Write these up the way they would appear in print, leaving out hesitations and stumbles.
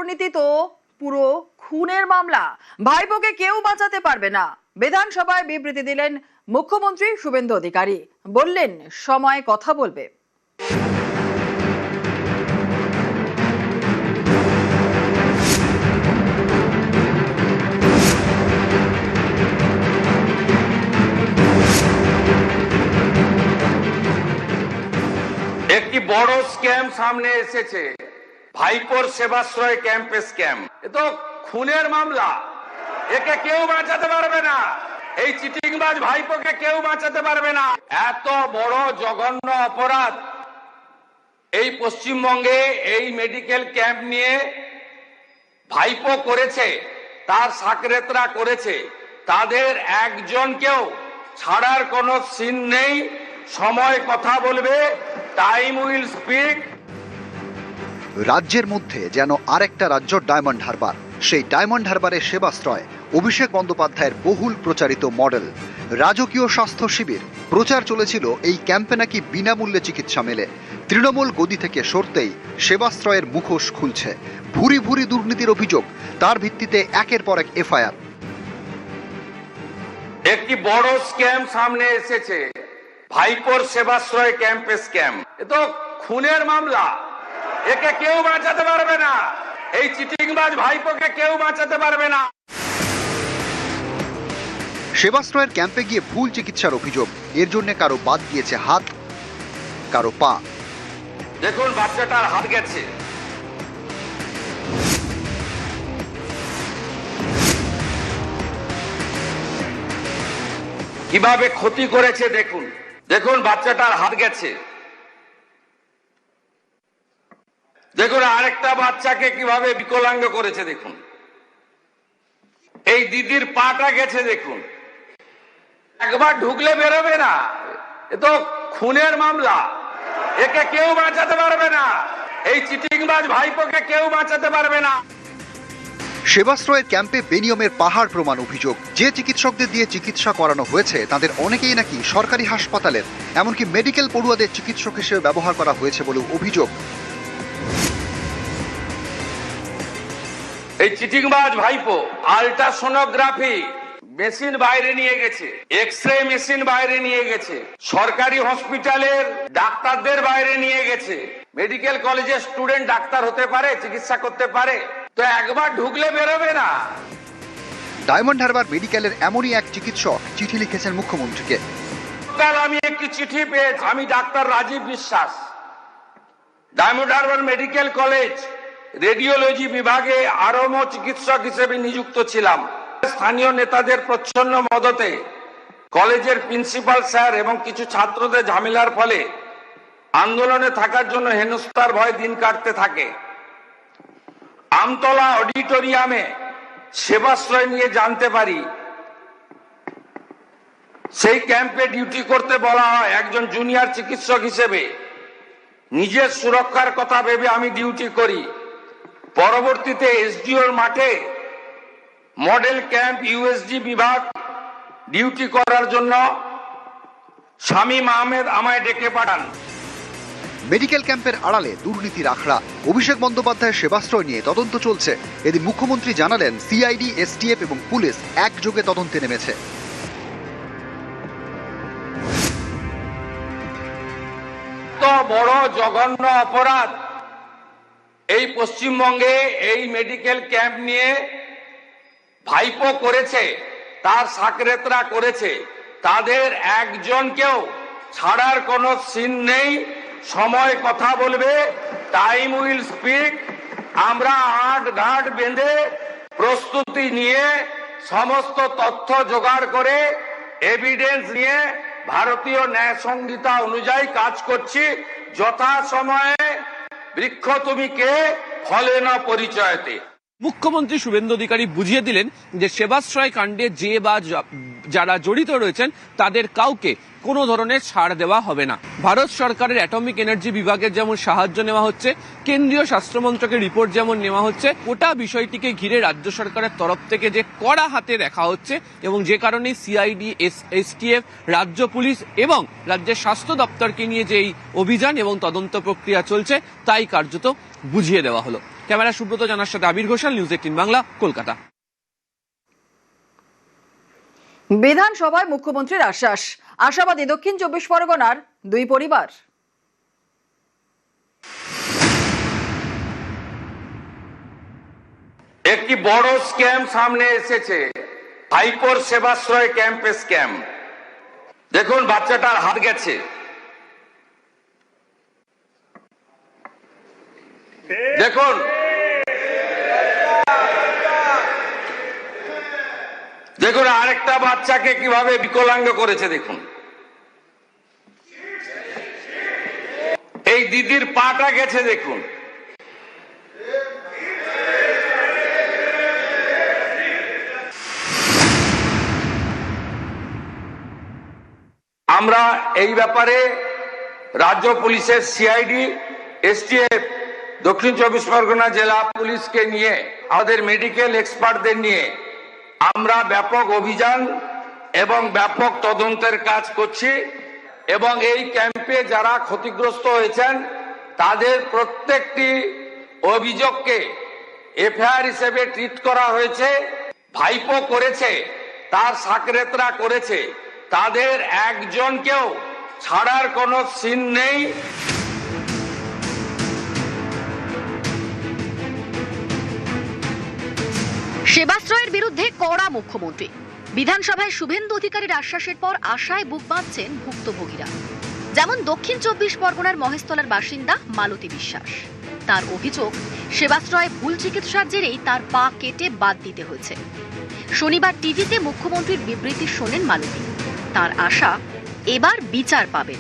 দুর্নীতি তো পুরো খুনের মামলা, ভাইপোকে কেউ বাঁচাতে পারবে না। বিধানসভায় বিবৃতি দিলেন মুখ্যমন্ত্রী শুভেন্দু অধিকারী, বললেন সময় কথা বলবে। একটি বড় স্ক্যাম সামনে এসেছে, ভাইপোর সেবাশ্রয় ক্যাম্পে স্ক্যাম। এ তো খুনের মামলা, একে কেউ বাঁচাতে পারবে না। এই চিটিংবাজ ভাইপোকে কেউ বাঁচাতে পারবে না। এত বড় জঘন্য অপরাধ এই পশ্চিমবঙ্গে এই মেডিকেল ক্যাম্প নিয়ে ভাইপো করেছে, তার সাকরেতরা করেছে, তাদের একজনকেও ছাড়ার কোনো সিন নেই। সময় কথা বলবে, টাইম উইল স্পিক। রাজ্যের মধ্যে যেন আরেকটা রাজ্য ডায়মন্ড হারবার। সেই ডায়মন্ড হারবারের সেবাশ্রয় অভিষেক বন্দ্যোপাধ্যায়ের বহুল প্রচারিত মডেল রাজকীয় স্বাস্থ্য শিবির। প্রচার চলেছিল এই ক্যাম্পে নাকি বিনামূল্যে চিকিৎসা মেলে। তৃণমূল গদি থেকে সরতেই সেবাশ্রয়ের মুখোশ খুলছে। ভুরি ভুরি দুর্নীতির অভিযোগ, তার ভিত্তিতে একের পর এক এফআইআর। একটি বড় স্ক্যাম সামনে এসেছে, ভাইপোর সেবাশ্রয় ক্যাম্পে স্ক্যাম। এ তো খুনের মামলা, একে কেউ বাঁচাতে পারবে না। এই চিটিংবাজ ভাইপোকে কেউ বাঁচাতে পারবে না। সেবাশ্রয়ের ক্যাম্পে গিয়ে ভুল চিকিৎসার অভিযোগ, এর জন্য কারো বাদ গিয়েছে হাত, কারো পা। দেখুন বাচ্চাটার হাত গেছে। কিভাবে ক্ষতি করেছে দেখুন, দেখুন বাচ্চাটার হাত গেছে। দেখুন আরেকটা বাচ্চাকে কিভাবে বিকলাঙ্গ করেছে দেখুন। এই দিদির পাটা গেছে দেখুন। একবার ঢুকলে বেরোবে না। এ তো খুনের মামলা, একে কেউ বাঁচাতে পারবে না। এই চিটিংবাজ ভাইপোকে কেউ বাঁচাতে পারবে না। সেবাশ্রয়ের ক্যাম্পে বেনিয়মের পাহাড় প্রমাণ অভিযোগ। যে চিকিৎসকদের দিয়ে চিকিৎসা করানো হয়েছে তাদের অনেকেই নাকি সরকারি হাসপাতালের, এমনকি মেডিকেল পড়ুয়াদের চিকিৎসক হিসেবে ব্যবহার করা হয়েছে বলে অভিযোগ। এই চিটিংবাজ ভাইপো আল্ট্রাসোনোগ্রাফি মেশিন বাইরে নিয়ে গেছে, এক্সরে মেশিন বাইরে নিয়ে গেছে, সরকারি হসপিটালের ডাক্তারদের বাইরে নিয়ে গেছে। মেডিকেল কলেজের স্টুডেন্ট ডাক্তার হতে পারে, চিকিৎসা করতে পারে, তো একবার ঢুকলে বেরোবে না। ডায়মন্ড হারবার মেডিকেলের এমনই এক চিকিৎসক চিঠি লিখেছেন মুখ্যমন্ত্রীকে। কাল আমি একটি চিঠি পেয়েছি। আমি ডাক্তার রাজীব বিশ্বাস, diamond Harbour medical college radiology বিভাগে আরম্ভ চিকিৎসক হিসেবে নিযুক্ত ছিলাম। স্থানীয় নেতাদের প্রচ্ছন্ন মদতে কলেজের প্রিন্সিপাল স্যার এবং কিছু ছাত্রদের ঝামেলার ফলে আন্দোলনে থাকার জন্য হেনস্থার ভয় দিন কাটতে থাকে। আমতলা অডিটোরিয়ামে সেবাশ্রয় নিয়ে জানতে পারি সেই ক্যাম্পে ডিউটি করতে বলা হয় একজন জুনিয়র চিকিৎসক হিসেবে। নিজের সুরক্ষার কথা ভেবে আমি ডিউটি করি। পরবর্তীতে এসডিওর মাঠে মডেল ক্যাম্প ইউএসজি বিভাগ ডিউটি করার জন্য শামীম আহমেদ আমায় ডেকে পাঠান। মেডিকেল ক্যাম্পের আড়ালে দুর্নীতির আখড়া। অভিষেক বন্দ্যোপাধ্যায়ের সেবাশ্রয় নিয়ে তদন্ত চলছে। এদিন মুখ্যমন্ত্রী জানালেন সিআইডি, এসটিএফ এবং পুলিশ একযোগে তদন্তে নেমেছে। তো বড় জঘন্য অপরাধ এই পশ্চিমবঙ্গে এই মেডিকেল ক্যাম্প নিয়ে ভাইপো করেছে, তার সাকরেতরা করেছে, তাদের একজনকেও ছাড়ার কোনো সিন নেই। সময় কথা বলবে, টাইম উইল স্পিক। আমরা আট ঘাট বেঁধে প্রস্তুতি নিয়ে সমস্ত তথ্য জোগাড় করে এভিডেন্স নিয়ে ভারতীয় ন্যায় সংহিতা অনুযায়ী কাজ করছি। যথা সময়ে বৃক্ষ তুমি কে, ফলে না পরিচয়তে। মুখ্যমন্ত্রী শুভেন্দু অধিকারী বুঝিয়ে দিলেন যে সেবাশ্রয় কাণ্ডে যে বা যারা জড়িত রয়েছেন তাদের কাউকে কোনো ধরনের ছাড় দেওয়া হবে না। ভারত সরকারের অ্যাটমিক এনার্জি বিভাগের যেমন সাহায্য নেওয়া হচ্ছে, কেন্দ্রীয় স্বাস্থ্যমন্ত্রকের রিপোর্ট যেমন নেওয়া হচ্ছে, গোটা বিষয়টিকে ঘিরে রাজ্য সরকারের তরফ থেকে যে কড়া হাতে দেখা হচ্ছে এবং যে কারণে সিআইডি, এসটিএফ, রাজ্য পুলিশ এবং রাজ্যের স্বাস্থ্য দপ্তরকে নিয়ে যে এই অভিযান এবং তদন্ত প্রক্রিয়া চলছে তাই কার্যত বুঝিয়ে দেওয়া হলো। ক্যামেরা সুব্রত জানার সাথে আবির ঘোষাল, নিউজ 18 বাংলা, কলকাতা। বিধানসভায় মুখ্যমন্ত্রীর আশ্বাস, আশাবাদী দক্ষিণ 24 পরগনার দুই পরিবার। একটি বড় স্ক্যাম সামনে এসেছে, ভাইপোর সেবাশ্রয় ক্যাম্পে স্ক্যাম। দেখুন বাচ্চাটার হাত গেছে, দেখুন দেখুন আরেকটা বাচ্চাকে কিভাবে বিকলাঙ্গ করেছে। দেখুন এই দিদির পাটা গেছে, দেখুন আমরা এই ব্যাপারে রাজ্য পুলিশের সিআইডি, এসটিএফ, দক্ষিণ 24 পরগনা জেলা পুলিশকে নিয়ে, আমাদের মেডিকেল এক্সপার্টদের নিয়ে আমরা ব্যাপক অভিযান এবং ব্যাপক তদন্তের কাজ করছি এবং এই ক্যাম্পে যারা ক্ষতিগ্রস্ত হয়েছেন তাদের প্রত্যেকটি অভিযোগকে এফআইআর হিসেবে ট্রিট করা হয়েছে। ভাইপো করেছে, তার সাকরেতরা করেছে, তাদের একজনকেও ছাড়ার কোনো সিন নেই। সেবাশ্রয়ের বিরুদ্ধে কড়া মুখ্যমন্ত্রী। বিধানসভায় শুভেন্দু অধিকারীর আশ্বাসের পর আশায় বুক বাঁধছেন ভুক্তভোগীরা। যেমন দক্ষিণ 24 পরগনার মহেশতলার বাসিন্দা মালতী বিশ্বাস। তার অভিযোগ, সেবাশ্রয়ে ভুল চিকিৎসার জেরেই তার পা কেটে বাদ দিতে হয়েছে। শনিবার টিভিতে মুখ্যমন্ত্রীর বিবৃতি শোনেন মালতী। তার আশা, এবার বিচার পাবেন।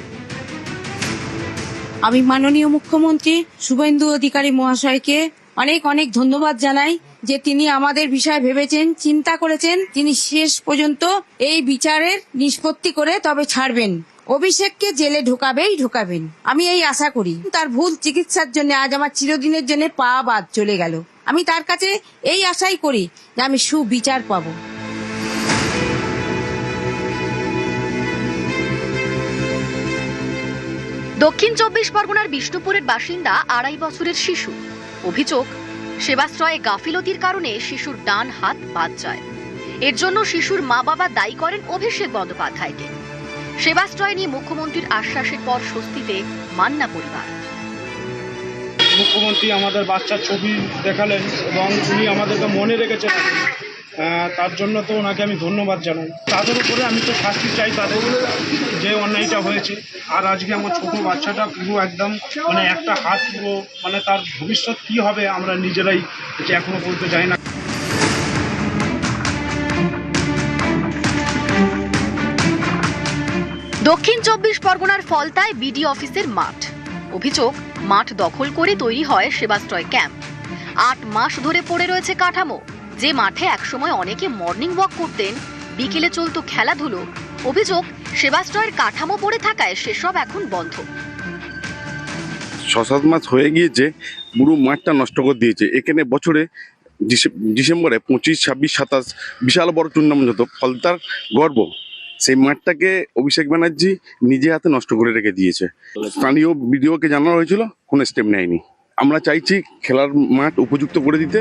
আমি মাননীয় মুখ্যমন্ত্রী শুভেন্দু অধিকারী মহাশয়কে অনেক অনেক ধন্যবাদ জানাই যে তিনি আমাদের বিষয় ভেবেছেন, চিন্তা করেছেন। তিনি শেষ পর্যন্ত এই বিচারের নিষ্পত্তি করে তবে ছাড়বেন। অভিষেককে জেলে ঢোকাবেন। আমি এই আশা করি। তার ভুল চিকিৎসার জন্য আজ আমার চিরদিনের জন্য পা বাদ চলে গেল। আমি তার কাছে এই আশাই করি যে আমি সুবিচার পাবো। দক্ষিণ 24 পরগনার বিষ্ণুপুরের বাসিন্দা 2.5 বছরের শিশু। অভিযোগ, সেবাশ্রয়ে গাফিলতির কারণে শিশুর ডান হাত বাদ যায়। এর জন্য শিশুর মা বাবা দায়ী করেন অভিষেক বন্দ্যোপাধ্যায়কে। সেবাশ্রয় নিয়ে মুখ্যমন্ত্রীর আশ্বাসের পর স্বস্তিতে মান্না পরিবার। মুখ্যমন্ত্রী আমাদের বাচ্চার ছবি দেখালেন এবং উনি আমাদেরকে মনে রেখেছেন, তার জন্য তো ওনাকে আমি ধন্যবাদ জানাই। তাদের উপরে আমি তো শাস্তি চাই, তাদের যে অন্যায়টা হয়েছে। আর আজকে আমার ছোট বাচ্চাটা পুরো একদম মানে একটা হাত পুরো মানে তার ভবিষ্যৎ কি হবে আমরা নিজেরাই এখনো বলতে চাই না। দক্ষিণ 24 পরগনার ফলতায় বিডি অফিসের মাঠ। অভিযোগ, মাঠ দখল করে তৈরি হয় সেবাশ্রয় ক্যাম্প। 8 মাস ধরে পড়ে রয়েছে কাঠামো, যে মাঠে একসময় অনেকে মর্নিং ওয়াক করতেন, বিকেলে চলতো খেলাধুলো। অভিযোগ, সেবাশ্রয়ের কাঠামো পড়ে থাকায় সেসব এখন বন্ধ। 6-7 মাস হয়ে গিয়েছে, পুরো মাঠটা নষ্ট করে দিয়েছে। এখানে বছরে ডিসেম্বরে 25, 26, 27 বিশাল বড় টুর্নামেন্ট হতো, ফলতার গর্ব। সেই মাঠটাকে অভিষেক ব্যানার্জি নিজে হাতে নষ্ট করে রেখে দিয়েছে। স্থানীয় বিডিওকে জানানো হয়েছিল, কোনো স্টেপ নেয়নি। আমরা চাইছি খেলার মাঠ উপযুক্ত করে দিতে।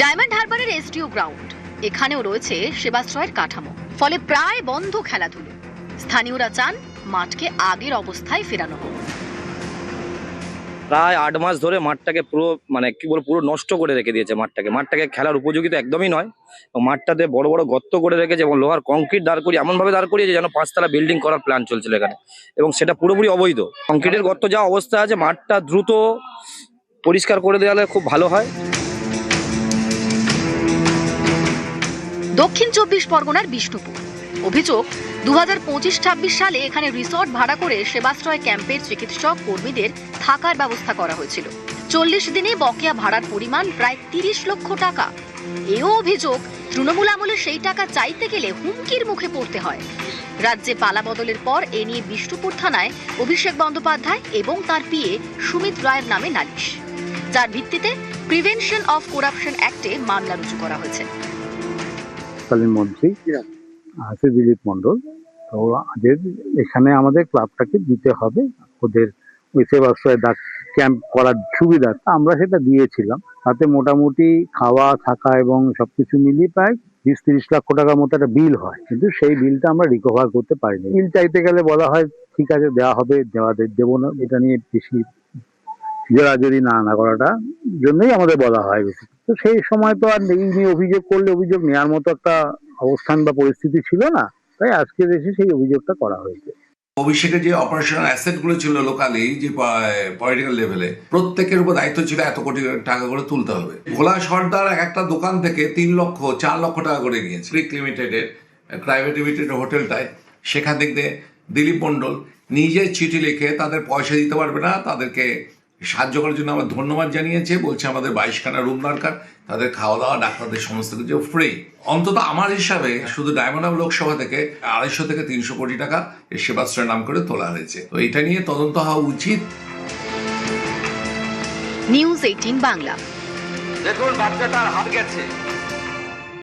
ডায়মন্ড হারবারের এসডিও গ্রাউন্ড, এখানেও রয়েছে সেবাশ্রয়ের কাঠামো, ফলে প্রায় বন্ধ খেলাধুলো। স্থানীয়রা চান মাঠকে আগের অবস্থায় ফেরানো হোক। প্রায় 8 মাস ধরে মাঠটাকে পুরো মানে কি বলবো পুরো নষ্ট করে রেখে দিয়েছে। মাঠটাকে খেলার উপযোগী তো একদমই নয়। মাঠটাতে বড় বড় গর্ত করে রেখেছে এবং লোহার কংক্রিট দাঁড় করিয়ে এমনভাবে দাঁড় করিয়েছে যেন 5 তলা বিল্ডিং করার প্ল্যান চলছিল এখানে, এবং সেটা পুরোপুরি অবৈধ। কংক্রিটের গর্ত যা অবস্থা আছে, মাঠটা দ্রুত পরিষ্কার করে দেওয়ালে খুব ভালো হয়। দক্ষিণ 24 পরগনার বিষ্ণুপুর। অভিযোগ, 2025-26 সালে এখানে রিসর্ট ভাড়া করে সেবাশ্রয় ক্যাম্পের চিকিৎসক কর্মীদের থাকার ব্যবস্থা করা হয়েছিল। 40 দিনে বকেয়া ভাড়ার পরিমাণ প্রায় 30 লক্ষ টাকা। এও অভিযোগ, তৃণমূল আমলে সেই টাকা চাইতে গেলে হুমকির মুখে পড়তে হয়। রাজ্যে পালা বদলের পর এ নিয়ে বিষ্ণুপুর থানায় অভিষেক বন্দ্যোপাধ্যায় এবং তার পিএ সুমিত রায়ের নামে নালিশ, যার ভিত্তিতে প্রিভেনশন অফ করাপশন অ্যাক্টে মামলা রুজু করা হয়েছে। মন্ত্রী আছে দিলীপ মন্ডল, তো এখানে আমাদের ক্লাবটাকে দিতে হবে ওদের ওই সেবাশ্রয় ক্যাম্প করার সুবিধাটা আমরা সেটা দিয়েছিলাম। তাতে মোটামুটি খাওয়া থাকা এবং সবকিছু মিলিয়ে প্রায় 20-30 লক্ষ টাকার মতো একটা বিল হয়, কিন্তু সেই বিলটা আমরা রিকভার করতে পারিনি। বিল চাইতে গেলে বলা হয় ঠিক আছে দেওয়া হবে, দেবো না, এটা নিয়ে বেশি জোরাজোরি না করাটা জন্যই আমাদের বলা হয় বেশি। তো সেই সময় তো আর এই নিয়ে অভিযোগ করলে অভিযোগ নেওয়ার মতো একটা অবস্থান বা পরিস্থিতি ছিল না, তাই আজকে এসে সেই অভিযোগটা করা হয়েছে। অভিষেকের যে অপারেশনাল অ্যাসেট গুলো ছিল লোকালি যে পলিটিক্যাল লেভেলে, প্রত্যেকের উপর দায়িত্ব ছিল এত কোটি টাকা করে তুলতে হবে। ভোলা সর্দার একটা দোকান থেকে 3 লক্ষ 4 লক্ষ টাকা করে নিয়েছে। প্রিক লিমিটেডের প্রাইভেট লিমিটেড হোটেলটায়, সেখান থেকে দিলীপ মণ্ডল নিজে চিঠি লিখে তাদের পয়সা দিতে পারবে না, তাদেরকে সাহায্য করার জন্য আমার ধন্যবাদ জানিয়েছে। বলছে আমাদের 22খানা রুম দরকার, তাদের খাওয়া দাওয়া ডাক্তারদের সমস্ত কিছু ফ্রি। অন্তত আমার হিসাবে শুধু ডায়মন্ড হারবার লোকসভা থেকে 250 থেকে 300 কোটি টাকা এই সেবাশ্রয়ের নাম করে তোলা হয়েছে। তো এটা নিয়ে তদন্ত হওয়া উচিত। নিউজ 18 বাংলা। দেখুন বাচ্চাটার হাত গেছে,